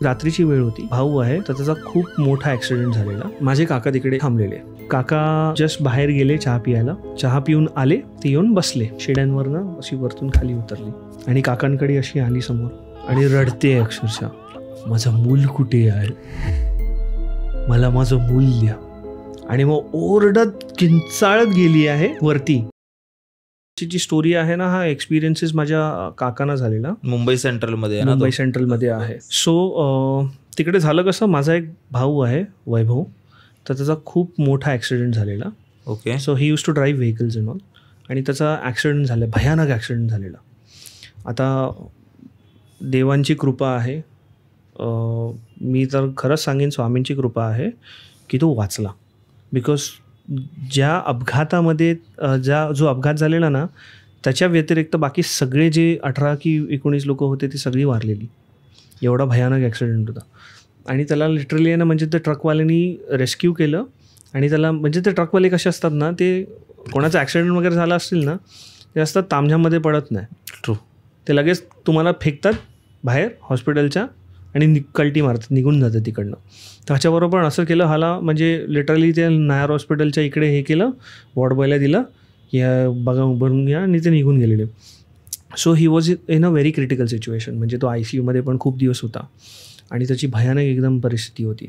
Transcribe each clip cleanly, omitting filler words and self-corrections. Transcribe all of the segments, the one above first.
रात्रीची वेळ होती, भाऊ आहे तर त्याचा खूप मोठा ऍक्सिडेंट झालेला. माझे काका तिकडे थांबलेले. काका जस्ट बाहेर गेले चहा पियाला. चहा पिऊन आले, ते येऊन बसले. शिड्यांवरनं अशी वरतून खाली उतरली आणि काकांकडे अशी आली समोर आणि रडते अक्षरशः, माझं मूल कुठे आहे, मला माझं मूल द्या. आणि मग ओरडत किंचाळत गेली आहे वरती. जी स्टोरी आहे ना, हा एक्सपिरियन्सेस माझ्या काकांना झालेला. मुंबई सेंट्रलमध्ये आहे. सो तिकडे झालं कसं, माझा एक भाऊ आहे वैभव, तर त्याचा खूप मोठा ॲक्सिडेंट झालेला. Okay. So he used to drive vehicles in all. आणि त्याचा ॲक्सिडेंट झाला, भयानक ॲक्सिडेंट झालेला. आता देवांची कृपा आहे, मी तर खरंच सांगेन स्वामींची कृपा आहे की तो वाचला. बिकॉज ज्या अपघातामध्ये जो अपघात झालेला ना, त्याच्या व्यतिरिक्त बाकी सगळे जे 18 की 19 लोक होते ती सगळी वारलेली. एवढा भयानक ॲक्सिडेंट होता. आणि त्याला लिटरली आहे ना, म्हणजे ते ट्रकवाल्यांनी रेस्क्यू केलं. आणि त्याला म्हणजे ते ट्रकवाले कसे असतात ना, ते कोणाचा ॲक्सिडेंट वगैरे झाला असतील ना, ते असतात तामझाममध्ये पडत नाही. ट्रू. ते लगेच तुम्हाला फेकतात बाहेर हॉस्पिटलच्या आणि कल्टी मारतात, निघून जातं तिकडनं. त्याच्याबरोबर असं केलं हाला, म्हणजे लिटरली ते नायर हॉस्पिटलच्या इकडे हे केलं, वॉर्ड बॉयला दिलं, या बघा भरून घ्या, आणि ते निघून गेलेले. So he was in a very critical situation. म्हणजे तो ICUमध्ये पण खूप दिवस होता आणि त्याची भयानक एकदम परिस्थिती होती.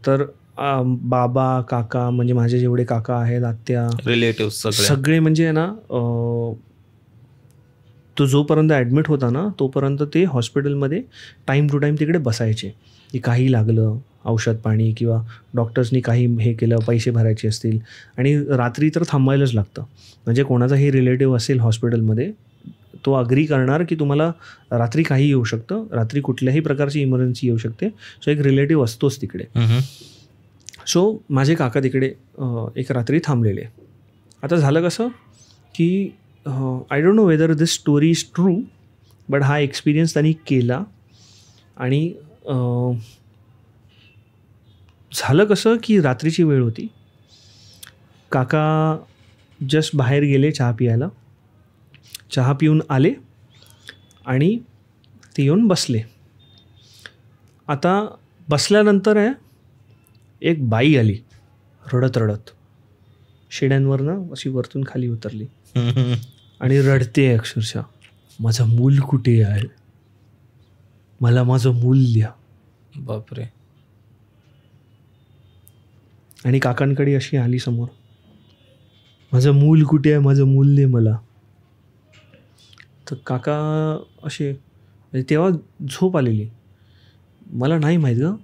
तर बाबा काका, म्हणजे माझे जेवढे काका आहेत, आत्या, रिलेटिव्ह सगळे म्हणजे आहे ना, तो जोपर्यंत ॲडमिट होता ना, तोपर्यंत ते हॉस्पिटलमध्ये टाईम टू टाईम तिकडे बसायचे. की काही लागलं, औषध पाणी किंवा डॉक्टर्सनी काही हे केलं, पैसे भरायचे असतील, आणि रात्री तर थांबायलाच लागतं. म्हणजे कोणाचाही रिलेटिव्ह असेल हॉस्पिटलमध्ये, तो अग्री करणार की तुम्हाला रात्री काही येऊ शकतं, रात्री कुठल्याही प्रकारची इमर्जन्सी येऊ शकते. सो एक रिलेटिव्ह असतोच तिकडे. सो माझे काका तिकडे एक रात्री थांबलेले. आता झालं कसं की I don't know whether this story is true, but हा एक्सपिरियन्स त्यांनी केला. आणि झालं कसं की रात्रीची वेळ होती, काका जस्ट बाहेर गेले चहा पियाला. चहा पिऊन आले आणि ते येऊन बसले. आता बसल्यानंतर आहे, एक बाई आली रडत रडत, शिड्यांवरनं अशी वरतून खाली उतरली आणि रडते अक्षरशः, माझं मूल कुठे आहे, मला माझं मूल द्या. बापरे. आणि काकांकडे अशी आली समोर, माझं मूल कुठे आहे, माझं मूल दे मला. तर काका असे, तेव्हा झोप आलेली. मला नाही माहीत गं,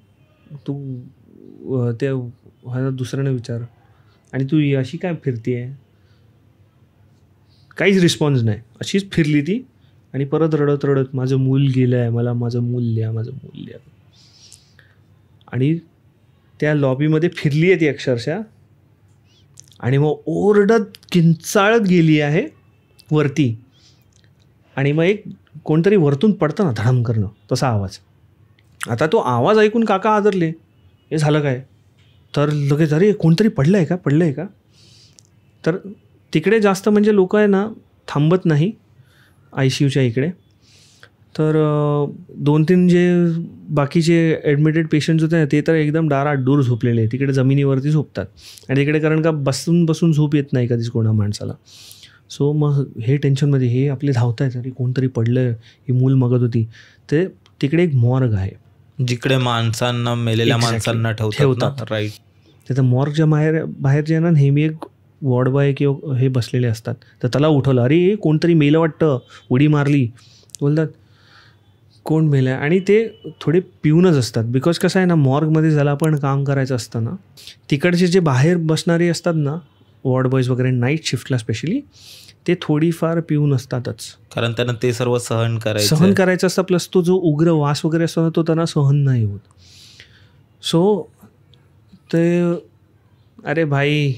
तू त्या दुसऱ्यानं विचार, आणि तू अशी काय फिरती आहे. काहीच रिस्पॉन्स नाही, अशीच फिरली ती आणि परत रडत रडत, माझं मूल गेलं आहे, मला माझं मूल द्या, माझं मूल द्या. आणि त्या लॉबीमध्ये फिरली आहे ती अक्षरशः, आणि मग ओरडत किंचाळत गेली आहे वरती. आणि मग एक कोणतरी वरतून पडतं ना, धडम करणं, तसा आवाज. आता तो आवाज ऐकून काका आदरले, हे झालं काय. तर लगेच, अरे कोणतरी पडलं आहे का. तर तिकडे जास्त म्हणजे लोक आहे ना थांबत नाही ICUच्या इकडे. तर 2-3 जे बाकीचे ॲडमिटेड पेशंट्स होते ते तर एकदम डाराडूर झोपलेले, तिकडे जमिनीवरती झोपतात. आणि तिकडे कारण का बसून झोप येत नाही कधीच कोणा माणसाला. सो मग हे टेन्शनमध्ये, हे आपले धावत आहेत, अरे कोणतरी पडलं, ही मूल मगत होती. ते तिकडे एक मॉर्ग आहे, जिकडे माणसांना, मेलेल्या माणसांना ठेवतात. राईट. तिथं मॉर्गच्या बाहेर जे ना, नेहमी एक वॉर्ड बॉय किंवा हे बसलेले असतात. तर त्याला उठवलं, अरे कोणतरी मेलं वाटतं, उडी मारली. बोलतात कोण मेलं आहे. आणि ते थोडे पिऊनच असतात. बिकॉज कसं आहे ना, मॉर्गमध्ये ज्याला आपण काम करायचं असतं ना, तिकडचे जे बाहेर बसणारे असतात ना, वॉर्ड बॉयज वगैरे, नाईट शिफ्टला स्पेशली, ते थोडीफार पिऊन असतातच. कारण त्यांना ते सर्व सहन करायचं असतं. प्लस तो जो उग्र वास वगैरे असतो ना, तो त्यांना सहन नाही होत. सो ते, अरे भाई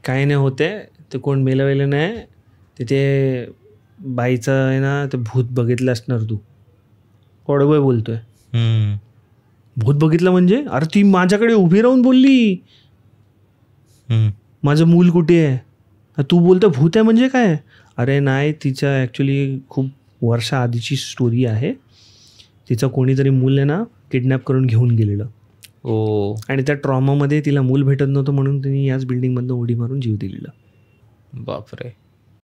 काही नाही होते, ते कोण मेलं वेलं नाही, तिथे बाईचं आहे ना, ते भूत बघितलं असणार तू. वॉर्डबॉय बोलतोय, भूत बघितलं म्हणजे, अरे ती माझ्याकडे उभी राहून बोलली, माझं मूल कुठे आहे. तू बोलतो भूत आहे म्हणजे काय. अरे नाही, तिच्या ॲक्च्युली खूप वर्षाआधीची स्टोरी आहे तिचं कोणीतरी मूल आहे ना किडनॅप करून घेऊन गेलेलं. ओ आणि त्या ट्रॉमामध्ये तिला मूल भेटत नव्हतं म्हणून तिने याच बिल्डिंगमधनं उडी मारून जीव दिलेला. बापरे.